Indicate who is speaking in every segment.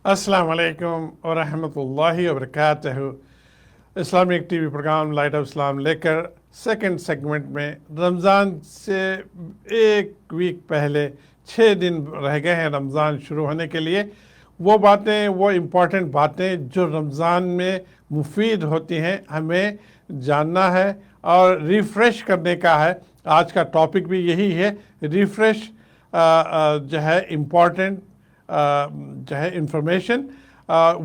Speaker 1: السلام علیکم ورحمۃ اللہ وبرکاتہ۔ Islamic TV programme light of Islam لے کر سیکنڈ سیگمنٹ میں رمضان سے ایک ویک پہلے 6 دن رہ گئے ہیں رمضان شروع ہونے کے لیے۔ وہ باتیں، وہ امپورٹنٹ باتیں جو رمضان میں مفید ہوتی ہیں، ہمیں جاننا ہے اور ریفریش کرنے کا ہے۔ آج کا ٹاپک بھی یہی ہے، ریفریش جو ہے امپورٹنٹ جو ہے انفارمیشن،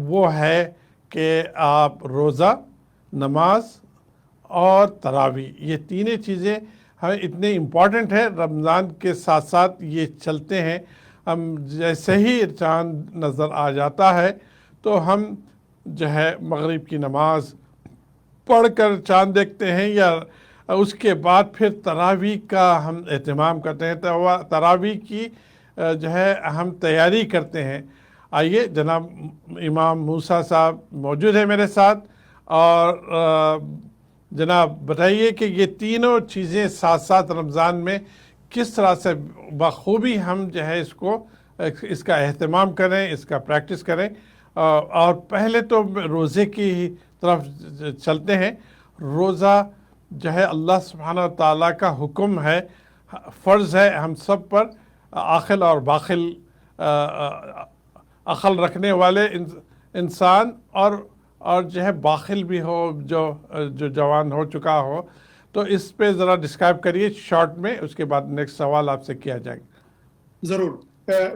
Speaker 1: وہ ہے کہ آپ روزہ، نماز اور تراویح، یہ تینیں چیزیں ہمیں اتنے امپورٹنٹ ہے۔ رمضان کے ساتھ ساتھ یہ چلتے ہیں۔ ہم جیسے ہی چاند نظر آ جاتا ہے تو ہم جو ہے مغرب کی نماز پڑھ کر چاند دیکھتے ہیں، یا اس کے بعد پھر تراویح کا ہم اہتمام کرتے ہیں۔ تراویح کی جو ہے ہم تیاری کرتے ہیں۔ آئیے، جناب امام موسیٰ صاحب موجود ہیں میرے ساتھ، اور جناب بتائیے کہ یہ تینوں چیزیں ساتھ ساتھ رمضان میں کس طرح سے بخوبی ہم جو ہے اس کا اہتمام کریں، اس کا پریکٹس کریں۔ اور پہلے تو روزے کی طرف چلتے ہیں۔ روزہ جو ہے اللہ سبحانہ و تعالیٰ کا حکم ہے، فرض ہے ہم سب پر۔ عاقل اور باخل، عقل رکھنے والے انسان اور جو ہے باخل بھی ہو، جو جوان ہو چکا ہو، تو اس پہ ذرا ڈسکرائب کریے شارٹ میں، اس کے بعد نیکسٹ سوال آپ سے کیا جائے گا۔
Speaker 2: ضرور۔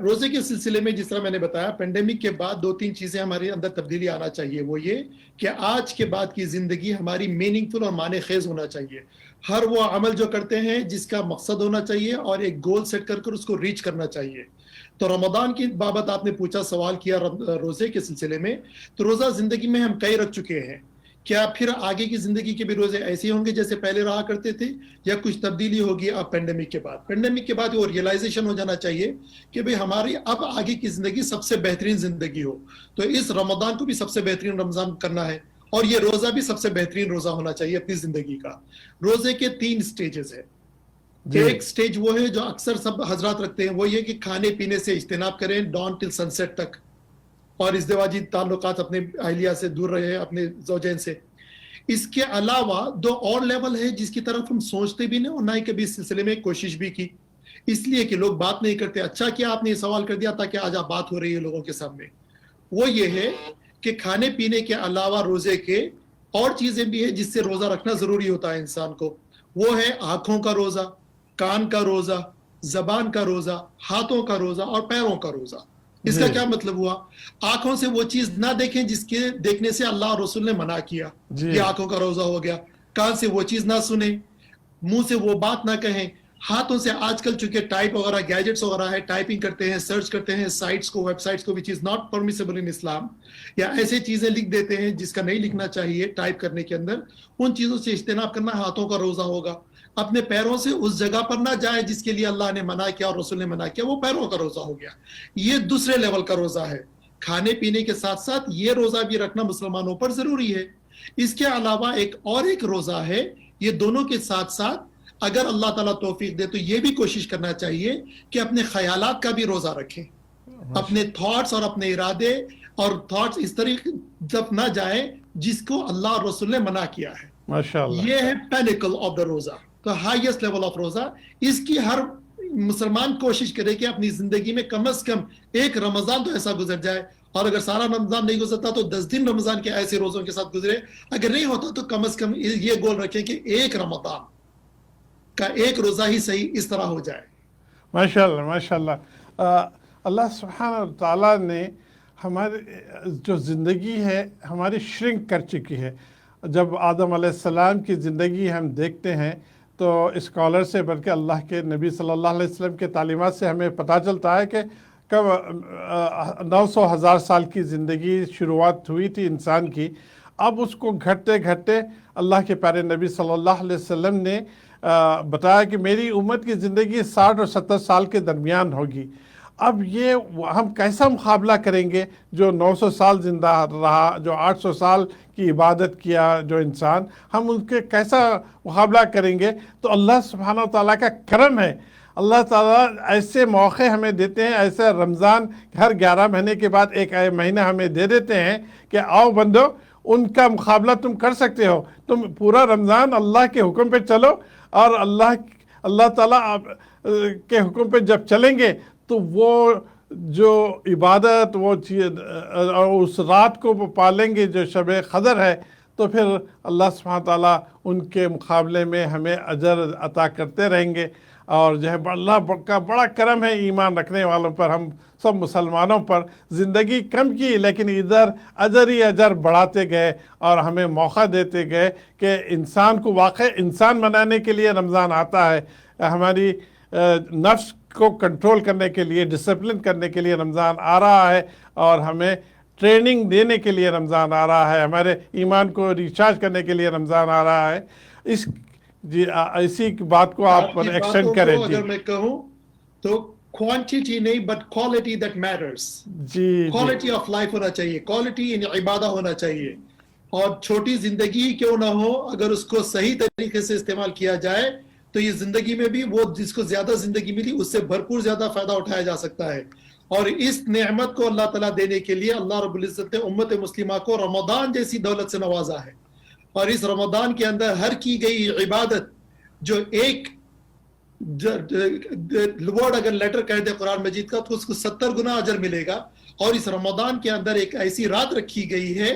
Speaker 2: روزے کے سلسلے میں جس طرح میں نے بتایا، پینڈیمک کے بعد 2-3 چیزیں ہمارے اندر تبدیلی آنا چاہیے۔ وہ یہ کہ آج کے بعد کی زندگی ہماری میننگ فل اور معنی خیز ہونا چاہیے۔ ہر وہ عمل جو کرتے ہیں جس کا مقصد ہونا چاہیے اور ایک گول سیٹ کر اس کو ریچ کرنا چاہیے۔ تو رمضان کی بابت آپ نے پوچھا، سوال کیا روزے کے سلسلے میں، تو روزہ زندگی میں ہم کئی رکھ چکے ہیں۔ کیا پھر آگے کی زندگی کے بھی روزے ایسے ہوں گے جیسے پہلے رہا کرتے تھے، یا کچھ تبدیلی ہوگی اب پینڈیمک کے بعد وہ ریئلائزیشن ہو جانا چاہیے کہ بھئی ہماری اب آگے کی زندگی سب سے بہترین زندگی ہو، تو اس رمضان کو بھی سب سے بہترین رمضان کرنا ہے، اور یہ روزہ بھی سب سے بہترین روزہ ہونا چاہیے اپنی زندگی کا۔ روزے کے 3 سٹیجز ہیں۔ ایک سٹیج وہ ہے جو اکثر سب حضرات رکھتے ہیں، وہ یہ کہ کھانے پینے سے اجتناب کریں ڈان ٹل سن سیٹ تک، اور ازدواجی تعلقات اپنے اہلیہ سے دور رہے، اپنے زوجین سے۔ اس کے علاوہ 2 اور لیول ہے جس کی طرف ہم سوچتے بھی نہیں اور نہ ہی کبھی اس سلسلے میں کوشش بھی کی، اس لیے کہ لوگ بات نہیں کرتے۔ اچھا کیا آپ نے یہ سوال کر دیا تاکہ آج آپ بات ہو رہی ہے لوگوں کے سامنے۔ وہ یہ ہے کہ کھانے پینے کے علاوہ روزے کے اور چیزیں بھی ہیں جس سے روزہ رکھنا ضروری ہوتا ہے انسان کو۔ وہ ہے آنکھوں کا روزہ، کان کا روزہ، زبان کا روزہ، ہاتھوں کا روزہ اور پیروں کا روزہ۔ اس کا کیا مطلب ہوا؟ آنکھوں سے وہ چیز نہ دیکھیں جس کے دیکھنے سے اللہ اور رسول نے منع کیا، یہ آنکھوں کا روزہ ہو گیا۔ کان سے وہ چیز نہ سنیں، منہ سے وہ بات نہ کہیں۔ ہاتھوں سے آج کل چونکہ ٹائپ وغیرہ گیجٹس وغیرہ ہے، ٹائپنگ کرتے ہیں، سرچ کرتے ہیں سائٹس کو، ویب سائٹس کو، وچ از ناٹ پرمیسیبل ان اسلام، یا ایسے چیزیں لکھ دیتے ہیں جس کا نہیں لکھنا چاہیے ٹائپ کرنے کے اندر، ان چیزوں سے اجتناب کرنا ہاتھوں کا روزہ ہوگا۔ اپنے پیروں سے اس جگہ پر نہ جائے جس کے لیے اللہ نے منع کیا اور رسول نے منع کیا، وہ پیروں کا روزہ ہو گیا۔ یہ دوسرے لیول کا روزہ ہے۔ کھانے پینے کے ساتھ ساتھ یہ روزہ بھی رکھنا مسلمانوں پر ضروری ہے۔ اس کے علاوہ ایک روزہ ہے، یہ دونوں کے ساتھ ساتھ اگر اللہ تعالیٰ توفیق دے تو یہ بھی کوشش کرنا چاہیے کہ اپنے خیالات کا بھی روزہ رکھیں، اپنے تھاٹس اور اپنے ارادے اور تھاٹس اس طریقے جب نہ جائیں جس کو اللہ اور رسول نے منع کیا ہے۔
Speaker 1: ماشاءاللہ،
Speaker 2: یہ ہے پینیکل آف دا روزہ، تو ہائیسٹ لیول آف روزہ۔ اس کی ہر مسلمان کوشش کرے کہ اپنی زندگی میں کم از کم ایک رمضان تو ایسا گزر جائے، اور اگر سارا رمضان نہیں گزرتا تو 10 دن رمضان کے ایسے روزوں کے ساتھ گزرے۔ اگر نہیں ہوتا تو کم از کم یہ گول رکھیں کہ ایک رمضان کا ایک روزہ ہی صحیح اس طرح ہو جائے۔
Speaker 1: ماشاءاللہ ماشاءاللہ۔ اللہ سبحانہ تعالیٰ نے ہماری جو زندگی ہے ہماری شرنک کر چکی ہے۔ جب آدم علیہ السلام کی زندگی ہم دیکھتے ہیں تو اسکالر سے بلکہ اللہ کے نبی صلی اللہ علیہ وسلم کے تعلیمات سے ہمیں پتہ چلتا ہے کہ کب 900,000 سال کی زندگی شروعات ہوئی تھی انسان کی۔ اب اس کو گھٹتے گھٹتے اللہ کے پیارے نبی صلی اللہ علیہ وسلم نے بتایا کہ میری امت کی زندگی 60 اور 70 سال کے درمیان ہوگی۔ اب یہ ہم کیسا مقابلہ کریں گے جو 900 سال زندہ رہا، جو 800 سال کی عبادت کیا جو انسان، ہم ان کے کیسا مقابلہ کریں گے؟ تو اللہ سبحانہ و تعالیٰ کا کرم ہے، اللہ تعالیٰ ایسے موقع ہمیں دیتے ہیں، ایسا رمضان ہر 11 مہینے کے بعد ایک مہینہ ہمیں دے دیتے ہیں کہ آؤ بندو ان کا مقابلہ تم کر سکتے ہو، تم پورا رمضان اللہ کے حکم پہ چلو، اور اللہ تعالیٰ کے حکم پہ جب چلیں گے تو وہ جو عبادت وہ اور اس رات کو وہ پالیں گے جو شب قدر ہے، تو پھر اللہ سبحانہ تعالیٰ ان کے مقابلے میں ہمیں اجر عطا کرتے رہیں گے۔ اور جو ہے اللہ کا بڑا کرم ہے ایمان رکھنے والوں پر، ہم سب مسلمانوں پر۔ زندگی کم کی لیکن ادھر اجر ہی اجر بڑھاتے گئے اور ہمیں موقع دیتے گئے کہ انسان کو واقع انسان بنانے کے لیے رمضان آتا ہے، ہماری نفس کو کنٹرول کرنے کے لیے، ڈسپلن کرنے کے لیے رمضان آ رہا ہے، اور ہمیں ٹریننگ دینے کے لیے رمضان آ رہا ہے، ہمارے ایمان کو ریچارج کرنے کے لیے رمضان آ رہا ہے۔ اسی بات کو آپ پر ایکسٹینڈ کریں۔ جی
Speaker 2: اگر میں کہوں تو کوانٹیٹی نہیں بٹ کوالٹی دیٹ میٹرز،
Speaker 1: جی
Speaker 2: کوالٹی آف لائف ہونا چاہیے، کوالٹی ان عبادہ ہونا چاہیے، اور چھوٹی زندگی کیوں نہ ہو اگر اس کو صحیح طریقے سے استعمال کیا جائے تو یہ زندگی میں بھی وہ جس کو زیادہ زندگی ملی اس سے بھرپور زیادہ فائدہ اٹھایا جا سکتا ہے۔ اور اس نعمت کو اللہ تعالیٰ دینے کے لیے اللہ رب العزت نے امت مسلمہ کو رمضان جیسی دولت سے نوازا ہے، اور اس رمضان کے اندر ہر کی گئی عبادت جو ایک ورڈ اگر لیٹر کہہ دے قرآن مجید کا تو اس کو 70 گنا اجر ملے گا۔ اور اس رمضان کے اندر ایک ایسی رات رکھی گئی ہے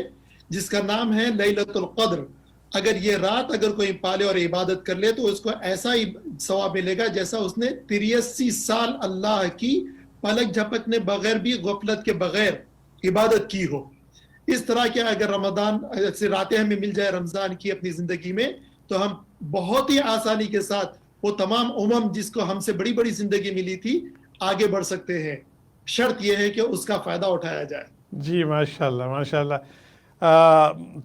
Speaker 2: جس کا نام ہے لیلۃ القدر، اگر یہ رات اگر کوئی پالے اور عبادت کر لے تو اس کو ایسا ہی ثواب ملے گا جیسا اس نے 83 سال اللہ کی پلک جھپکنے بغیر بھی غفلت کے بغیر عبادت کی ہو۔ اس طرح کے اگر رمضان سے راتیں ہمیں مل جائے رمضان کی اپنی زندگی میں تو ہم بہت ہی آسانی کے ساتھ وہ تمام جس کو ہم سے بڑی بڑی زندگی ملی تھی آگے بڑھ سکتے ہیں، شرط یہ ہے کہ اس کا فائدہ اٹھایا جائے۔
Speaker 1: جی ماشاءاللہ ماشاءاللہ۔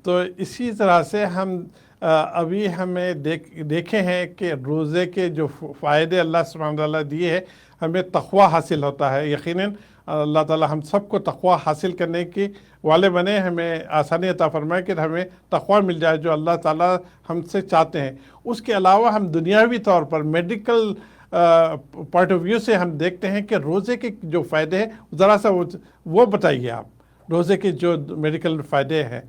Speaker 1: تو اسی طرح سے ہم ابھی ہمیں دیکھے ہیں کہ روزے کے جو فائدے اللہ سبحانہ تعالیٰ دیے ہیں، ہمیں تقویٰ حاصل ہوتا ہے۔ یقیناً اللہ تعالیٰ ہم سب کو تقویٰ حاصل کرنے کی والے بنے، ہمیں آسانی عطا فرمائے کہ ہمیں تقویٰ مل جائے جو اللہ تعالیٰ ہم سے چاہتے ہیں۔ اس کے علاوہ ہم دنیاوی طور پر میڈیکل پوائنٹ آف ویو سے ہم دیکھتے ہیں کہ روزے کے جو فائدے ہیں ذرا سا وہ بتائیے آپ، روزے کے جو میڈیکل فائدے ہیں۔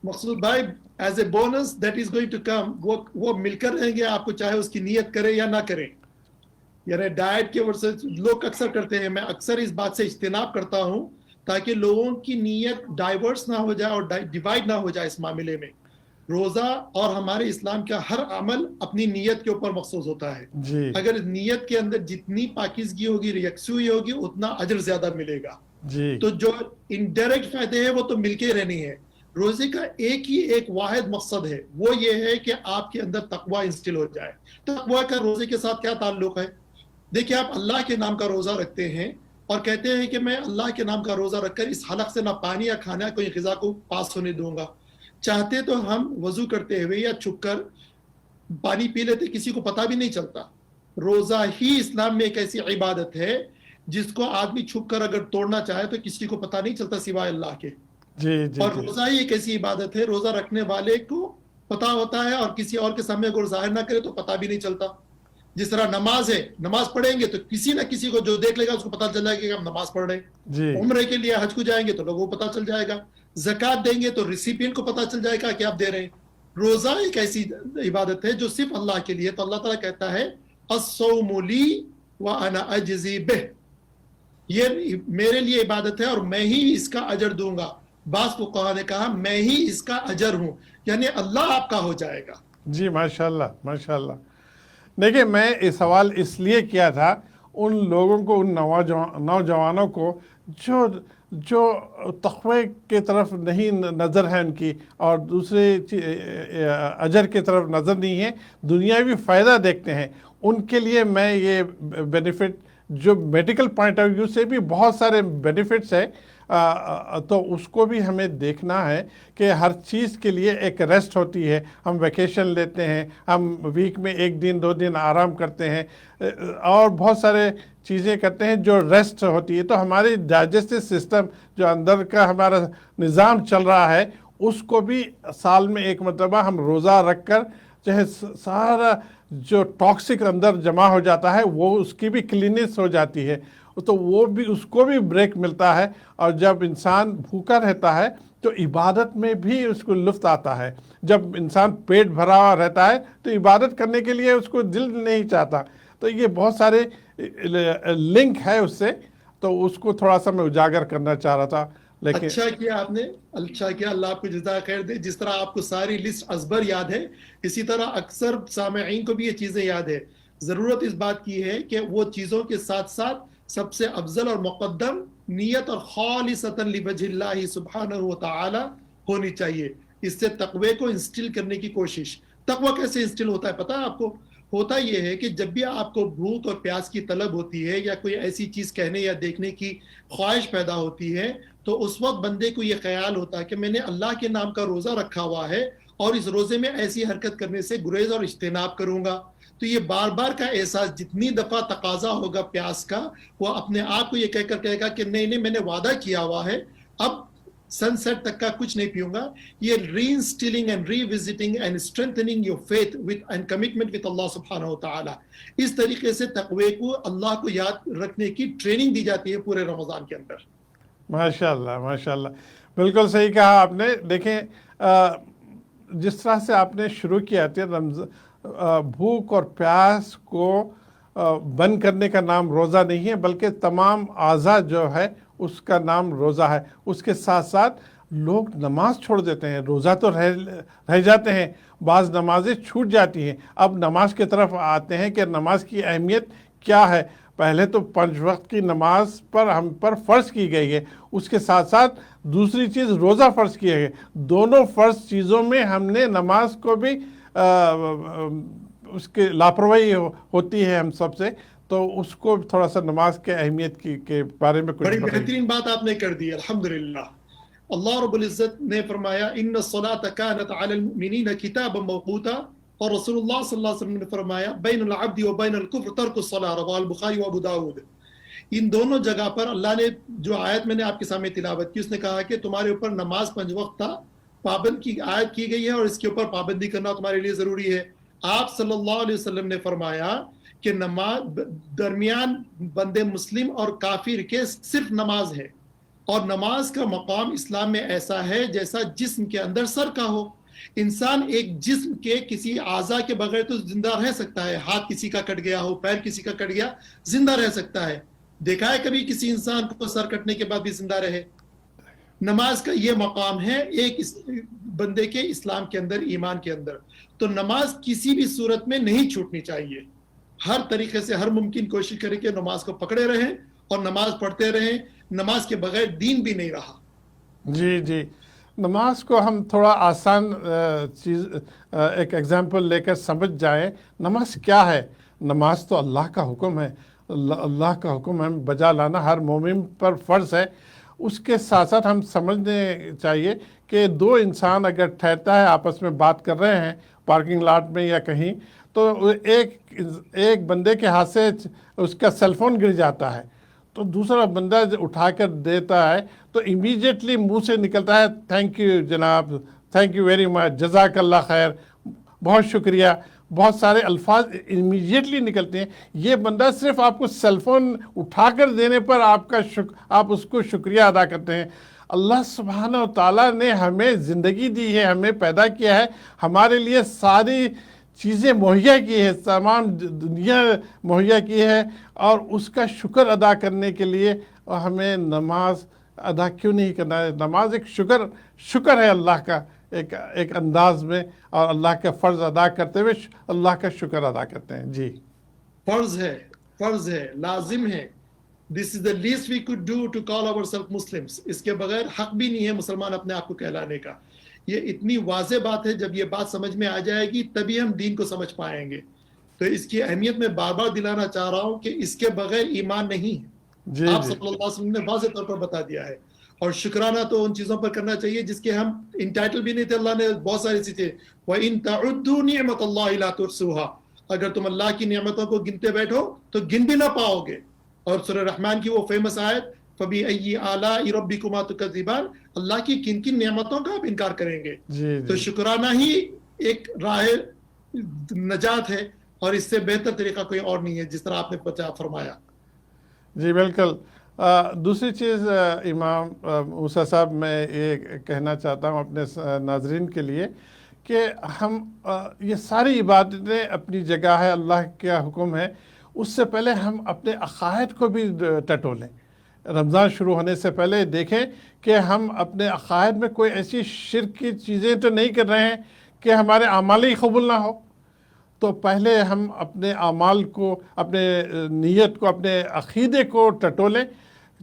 Speaker 2: مقصود بھائی as a bonus that is going to come, وہ مل کر رہیں گے آپ کو، چاہے اس کی نیت کرے یا نہ کرے۔ یعنی ڈائٹ کے ورڈ سے لوگ اکثر کرتے ہیں، میں اکثر اس بات سے اجتناب کرتا ہوں تاکہ لوگوں کی نیت ڈائیورس نہ ہو جائے اور ڈیوائڈ نہ ہو جائے اس معاملے میں۔ روزہ اور ہمارے اسلام کا ہر عمل اپنی نیت کے اوپر مخصوص ہوتا ہے۔
Speaker 1: جی
Speaker 2: اگر نیت کے اندر جتنی پاکیزگی ہوگی، یکسوئی ہوگی، اتنا اجر زیادہ ملے گا۔
Speaker 1: جی
Speaker 2: تو جو انڈائریکٹ فائدے ہیں وہ تو مل کے رہنی ہے۔ روزے کا ایک واحد مقصد ہے، وہ یہ ہے کہ آپ کے اندر تقویٰ انسٹل ہو جائے۔ تقویٰ کا روزے کے ساتھ کیا تعلق ہے؟ دیکھیں، آپ اللہ کے نام کا روزہ رکھتے ہیں اور کہتے ہیں کہ میں اللہ کے نام کا روزہ رکھ کر اس حلق سے نہ پانی یا کھانا کوئی غذا کو پاس ہونے دوں گا۔ چاہتے تو ہم وضو کرتے ہوئے یا چھپ کر پانی پی لیتے، کسی کو پتہ بھی نہیں چلتا۔ روزہ ہی اسلام میں ایک ایسی عبادت ہے جس کو آدمی چھپ کر اگر توڑنا چاہے تو کسی کو پتہ نہیں چلتا سوائے اللہ کے۔
Speaker 1: جی جی
Speaker 2: اور روزہ ہی ایک ایسی عبادت ہے، روزہ رکھنے والے کو پتہ ہوتا ہے اور کسی اور کے سامنے اگر ظاہر نہ کرے تو پتہ بھی نہیں چلتا۔ جس طرح نماز ہے، نماز پڑھیں گے تو کسی نہ کسی کو جو دیکھ لے گا اس کو پتہ چل جائے گا کہ ہم نماز پڑھ رہے ہیں۔ عمرے کے لیے حج کو جائیں گے تو لوگوں کو پتہ چل جائے گا۔ زکوٰۃ دیں گے تو ریسیپینٹ کو پتہ چل جائے گا کہ آپ دے رہے ہیں۔ روزہ ایک ایسی عبادت ہے جو صرف اللہ کے لیے، تو اللہ تعالیٰ کہتا ہے الصوم لی وانا اجزی بہ، یہ میرے لیے عبادت ہے اور میں ہی اس کا اجر دوں گا۔ بعض فقہاء نے کہا میں ہی اس کا اجر ہوں، یعنی اللہ آپ کا ہو جائے گا۔
Speaker 1: جی ماشاءاللہ ماشاءاللہ۔ دیکھیں، میں یہ سوال اس لیے کیا تھا ان لوگوں کو، ان نوجوانوں کو جو تقوی کی طرف نہیں نظر ہے ان کی، اور دوسرے اجر کی طرف نظر نہیں ہے، دنیاوی فائدہ دیکھتے ہیں، ان کے لیے میں یہ بینیفٹ جو میڈیکل پوائنٹ آف ویو سے بھی بہت سارے بینیفٹس ہیں، تو اس کو بھی ہمیں دیکھنا ہے کہ ہر چیز کے لیے ایک ریسٹ ہوتی ہے۔ ہم ویکیشن لیتے ہیں، ہم ویک میں 1 دن 2 دن آرام کرتے ہیں، اور بہت سارے چیزیں کرتے ہیں جو ریسٹ ہوتی ہے۔ تو ہماری ڈائجسٹو سسٹم جو اندر کا ہمارا نظام چل رہا ہے، اس کو بھی سال میں 1 مرتبہ ہم روزہ رکھ کر چاہے سارا جو ٹاکسک اندر جمع ہو جاتا ہے وہ اس کی بھی کلیننس ہو جاتی ہے، تو وہ بھی اس کو بھی بریک ملتا ہے. اور جب انسان بھوکا رہتا ہے تو عبادت میں بھی اس کو لطف آتا ہے. جب انسان پیٹ بھرا ہوا رہتا ہے تو عبادت کرنے کے لیے اس کو دل نہیں چاہتا. تو یہ بہت سارے لنک ہے اس سے، تو اس کو تھوڑا سا میں اجاگر کرنا چاہ رہا تھا. لیکن
Speaker 2: اچھا کیا آپ نے، اچھا کیا، اللہ آپ کو جزاک خیر دے. جس طرح آپ کو ساری لسٹ ازبر یاد ہے، اسی طرح اکثر سامعین کو بھی یہ چیزیں یاد ہے. ضرورت اس بات کی ہے کہ وہ چیزوں کے ساتھ ساتھ سب سے افضل اور مقدم نیت اور خالصتاً لوجہ اللہ سبحانہ و تعالی ہونی چاہیے. اس سے تقوی کو انسٹل کرنے کی کوشش. تقوی کیسے انسٹل ہوتا ہے پتہ ہے آپ کو؟ ہوتا یہ ہے کہ جب بھی آپ کو بھوک اور پیاس کی طلب ہوتی ہے یا کوئی ایسی چیز کہنے یا دیکھنے کی خواہش پیدا ہوتی ہے، تو اس وقت بندے کو یہ خیال ہوتا ہے کہ میں نے اللہ کے نام کا روزہ رکھا ہوا ہے اور اس روزے میں ایسی حرکت کرنے سے گریز اور اجتناب کروں گا. تو یہ بار بار کا احساس جتنی دفعہ تقاضا ہوگا پیاس کا، وہ اپنے آپ کو یہ کہہ کر کہے گا کہ نہیں میں نے وعدہ کیا ہوا ہے، اب سن سیٹ تک کا کچھ نہیں پیوں گا. یہ reinstilling and revisiting and strengthening your faith and commitment with اللہ سبحانہ و تعالی، اس طریقے سے تقوی کو، اللہ کو یاد رکھنے کی ٹریننگ دی جاتی ہے پورے رمضان کے اندر.
Speaker 1: ماشاء اللہ ماشاء اللہ، بالکل صحیح کہا آپ نے. دیکھیں جس طرح سے آپ نے شروع کیا تھا، بھوک اور پیاس کو بند کرنے کا نام روزہ نہیں ہے، بلکہ تمام اعضاء جو ہے اس کا نام روزہ ہے. اس کے ساتھ ساتھ لوگ نماز چھوڑ دیتے ہیں، روزہ تو رہ جاتے ہیں، بعض نمازیں چھوٹ جاتی ہیں. اب نماز کی طرف آتے ہیں کہ نماز کی اہمیت کیا ہے. پہلے تو 5 وقت کی نماز پر ہم پر فرض کی گئی ہے، اس کے ساتھ ساتھ دوسری چیز روزہ فرض کیا گیا. دونوں فرض چیزوں میں ہم نے نماز کو بھی اس کے لاپرواہی ہوتی ہے ہم سب سے، تو اس کو تھوڑا سا نماز کے اہمیت کے بارے میں کچھ
Speaker 2: بڑی
Speaker 1: بتائیے.
Speaker 2: بہترین بات آپ نے کر دی الحمدللہ. اللہ رب العزت نے فرمایا ان الصلاۃ کانت علی المؤمنین کتابا موقوتا، اور رسول اللہ صلی اللہ علیہ وسلم نے فرمایا بین العبد و بین الکفر ترک الصلاۃ، رواه البخاری و ابو داود. ان دونوں جگہ پر اللہ نے جو آیت میں نے آپ کے سامنے تلاوت کی، اس نے کہا کہ تمہارے اوپر نماز 5 وقت تھا پابند کی آیت کی گئی ہے اور اس کے اوپر پابندی کرنا تمہارے لیے ضروری ہے. آپ صلی اللہ علیہ وسلم نے فرمایا کہ نماز درمیان بندے مسلم اور کافر کے صرف نماز ہے، اور نماز کا مقام اسلام میں ایسا ہے جیسا جسم کے اندر سر کا ہو. انسان ایک جسم کے کسی اعضاء کے بغیر تو زندہ رہ سکتا ہے، ہاتھ کسی کا کٹ گیا ہو، پیر کسی کا کٹ گیا، زندہ رہ سکتا ہے. دیکھا ہے کبھی کسی انسان کو سر کٹنے کے بعد بھی زندہ رہے؟ نماز کا یہ مقام ہے ایک بندے کے اسلام کے اندر، ایمان کے اندر. تو نماز کسی بھی صورت میں نہیں چھوٹنی چاہیے. ہر طریقے سے ہر ممکن کوشش کریں کہ نماز کو پکڑے رہیں اور نماز پڑھتے رہیں. نماز کے بغیر دین بھی نہیں رہا.
Speaker 1: جی نماز کو ہم تھوڑا آسان چیز ایک ایگزامپل لے کر سمجھ جائیں. نماز کیا ہے؟ نماز تو اللہ کا حکم ہے، اللہ کا حکم ہے بجا لانا ہر مومن پر فرض ہے. اس کے ساتھ ساتھ ہم سمجھنے چاہیے کہ 2 انسان اگر ٹھہرتا ہے آپس میں بات کر رہے ہیں پارکنگ لاٹ میں یا کہیں، تو ایک بندے کے ہاتھ سے اس کا سیل فون گر جاتا ہے، تو دوسرا بندہ اٹھا کر دیتا ہے تو امیڈیٹلی منہ سے نکلتا ہے تھینک یو جناب، تھینک یو ویری مچ، جزاک اللہ خیر، بہت شکریہ. بہت سارے الفاظ امیڈیٹلی نکلتے ہیں. یہ بندہ صرف آپ کو سیل فون اٹھا کر دینے پر آپ اس کو شکریہ ادا کرتے ہیں. اللہ سبحانہ و تعالیٰ نے ہمیں زندگی دی ہے، ہمیں پیدا کیا ہے، ہمارے لیے ساری چیزیں مہیا کی ہے، تمام دنیا مہیا کی ہے، اور اس کا شکر ادا کرنے کے لیے ہمیں نماز ادا کیوں نہیں کرنا ہے؟ نماز ایک شکر ہے اللہ کا ایک انداز میں، اور اللہ کا فرض ادا کرتے ہوئے اللہ کا شکر ادا کرتے ہیں. جی
Speaker 2: فرض ہے، لازم ہے. This is the least we could do to call ourselves Muslims. اس کے بغیر حق بھی نہیں ہے مسلمان اپنے آپ کو کہلانے کا. یہ اتنی واضح بات ہے، جب یہ بات سمجھ میں آ جائے گی تبھی ہم دین کو سمجھ پائیں گے. تو اس کی اہمیت میں بار بار دلانا چاہ رہا ہوں کہ اس کے بغیر ایمان نہیں ہے. آپ صلی اللہ علیہ وسلم نے واضح طور پر بتا دیا ہے. اور شکرانہ تو ان چیزوں پر کرنا چاہیے جس کے ہم انٹائٹل بھی نہیں تھے. اللہ نے بہت ساری چیزیں وَإِن تَعُدُّوا نِعْمَةَ اللَّهِ لَا تُحْصُوهَا، اگر تم اللہ کی نعمتوں کو گنتے بیٹھو تو گن بھی نہ پاؤ گے. اور سورہ رحمان کی وہ فیمس آیت فَبِأَيِّ آلَاءِ رَبِّكُمَا تُكَذِّبَانِ، اللہ کی کن کن نعمتوں کا آپ انکار کریں گے. تو شکرانہ ہی ایک راہ نجات ہے اور اس سے بہتر طریقہ کوئی اور نہیں ہے، جس طرح آپ نے فرمایا.
Speaker 1: جی بالکل. دوسری چیز امام موسیٰ صاحب میں یہ کہنا چاہتا ہوں اپنے ناظرین کے لیے کہ ہم یہ ساری عبادتیں اپنی جگہ ہے، اللہ کا حکم ہے، اس سے پہلے ہم اپنے عقائد کو بھی ٹٹولیں. رمضان شروع ہونے سے پہلے دیکھیں کہ ہم اپنے عقائد میں کوئی ایسی شرک کی چیزیں تو نہیں کر رہے ہیں کہ ہمارے اعمال ہی قبول نہ ہو. تو پہلے ہم اپنے اعمال کو، اپنے نیت کو، اپنے عقیدے کو ٹٹولیں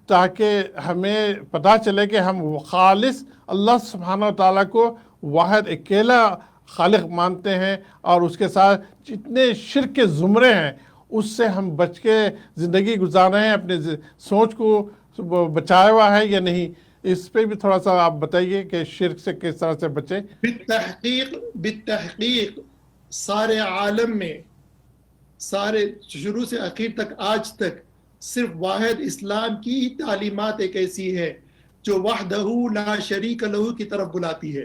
Speaker 1: تاکہ ہمیں پتہ چلے کہ ہم خالص اللہ سبحانہ و تعالیٰ کو واحد اکیلا خالق مانتے ہیں، اور اس کے ساتھ جتنے شرک کے زمرے ہیں اس سے ہم بچ کے زندگی گزار رہے ہیں، اپنے سوچ کو بچایا ہوا ہے یا نہیں. اس پہ بھی تھوڑا سا آپ بتائیے کہ شرک سے کس طرح سے بچیں.
Speaker 2: بالتحقیق سارے عالم میں، سارے شروع سے آخر تک آج تک صرف واحد اسلام کی تعلیمات ایک ایسی ہے جو وحدہ لا شریک لہ کی طرف بلاتی ہے،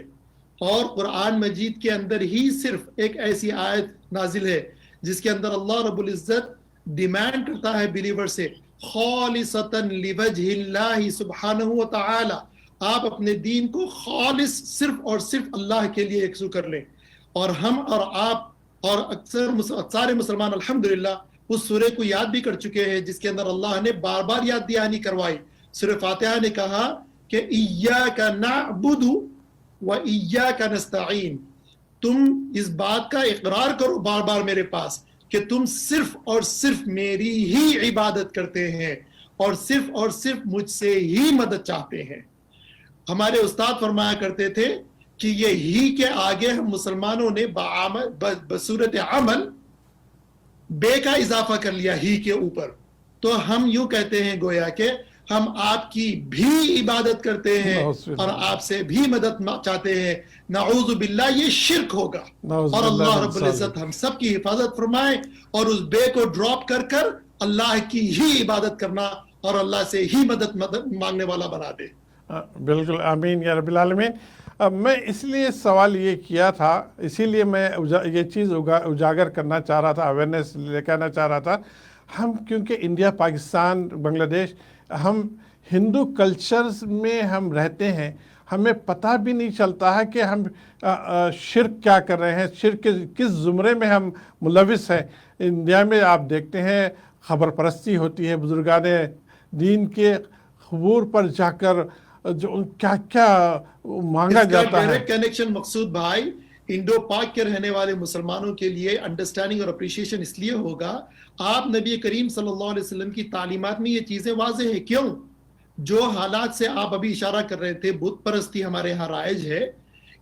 Speaker 2: اور قرآن مجید کے اندر ہی صرف ایک ایسی آیت نازل ہے جس کے اندر اللہ رب العزت ڈیمانڈ کرتا ہے بلیور سے خالصتا لوجہ اللہ سبحانہ وتعالی، آپ اپنے دین کو خالص صرف اور صرف اللہ کے لیے یکسو کر لیں. اور ہم اور آپ اور اکثر سارے مسلمان الحمدللہ اس سورہ کو یاد بھی کر چکے ہیں جس کے اندر اللہ نے بار بار یاد دہانی کروائی. سورہ فاتحہ نے کہا کہ ایاک نعبد و ایاک نستعین، تم اس بات کا اقرار کرو بار بار میرے پاس کہ تم صرف اور صرف میری ہی عبادت کرتے ہیں اور صرف مجھ سے ہی مدد چاہتے ہیں. ہمارے استاد فرمایا کرتے تھے کہ یہ ہی کے آگے ہم مسلمانوں نے بصورت عمل بے کا اضافہ کر لیا ہی کے اوپر. تو ہم یوں کہتے ہیں گویا کہ ہم آپ کی بھی عبادت کرتے ہیں اور آپ سے بھی مدد چاہتے ہیں. نعوذ باللہ یہ شرک ہوگا. اور اللہ رب العزت ہم سب کی حفاظت فرمائے اور اس بے کو ڈراپ کر کر اللہ کی ہی عبادت کرنا اور اللہ سے ہی مدد مانگنے والا بنا دے.
Speaker 1: بالکل آمین یا رب العالمین. میں اس لیے سوال یہ کیا تھا، اسی لیے میں یہ چیز اجاگر کرنا چاہ رہا تھا، اویئرنیس لے کے آنا چاہ رہا تھا. ہم کیونکہ انڈیا، پاکستان، بنگلہ دیش، ہم ہندو کلچرز میں ہم رہتے ہیں، ہمیں پتہ بھی نہیں چلتا ہے کہ ہم شرک کیا کر رہے ہیں، شرک کس زمرے میں ہم ملوث ہیں. انڈیا میں آپ دیکھتے ہیں خبر پرستی ہوتی ہے، بزرگان دین کے قبور پر جا کر جو کیا کیا مانگا جاتا ہے.
Speaker 2: ڈائریکٹ کنیکشن مقصود بھائی انڈو پاک کے رہنے والے مسلمانوں کے لیے انڈرسٹینڈنگ اور اپریشیشن اس لیے ہوگا، آپ نبی کریم صلی اللہ علیہ وسلم کی تعلیمات میں یہ چیزیں واضح ہیں. کیوں؟ جو حالات سے آپ ابھی اشارہ کر رہے تھے، بت پرستی ہمارے ہاں رائج ہے،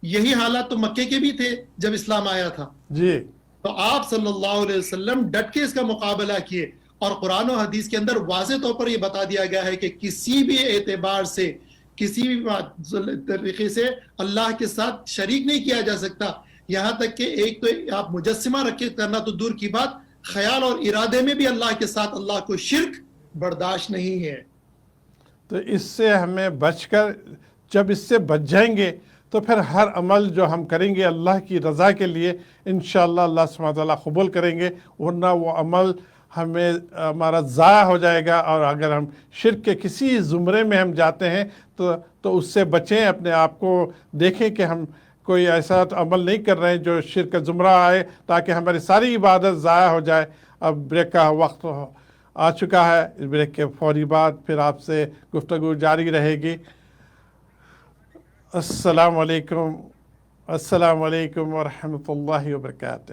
Speaker 2: یہی حالات تو مکے کے بھی تھے جب اسلام آیا تھا.
Speaker 1: جی.
Speaker 2: تو آپ صلی اللہ علیہ وسلم ڈٹ کے اس کا مقابلہ کیے، اور قرآن و حدیث کے اندر واضح طور پر یہ بتا دیا گیا ہے کہ کسی بھی اعتبار سے، کسی بھی طریقے سے اللہ کے ساتھ شریک نہیں کیا جا سکتا. یہاں تک کہ ایک تو آپ مجسمہ رکھے کرنا تو دور کی بات، خیال اور ارادے میں بھی اللہ کے ساتھ اللہ کو شرک برداشت نہیں ہے.
Speaker 1: تو اس سے ہمیں بچ کر، جب اس سے بچ جائیں گے تو پھر ہر عمل جو ہم کریں گے اللہ کی رضا کے لیے انشاءاللہ اللہ سبحانہ وتعالیٰ قبول کریں گے، ورنہ وہ عمل ہمیں ہمارا ضائع ہو جائے گا. اور اگر ہم شرک کے کسی زمرے میں ہم جاتے ہیں تو اس سے بچیں، اپنے آپ کو دیکھیں کہ ہم کوئی ایسا عمل نہیں کر رہے ہیں جو شرک کا زمرہ آئے تاکہ ہماری ساری عبادت ضائع ہو جائے. اب بریک کا وقت آ چکا ہے، اس بریک کے فوری بعد پھر آپ سے گفتگو جاری رہے گی. السلام علیکم ورحمۃ اللہ وبرکاتہ.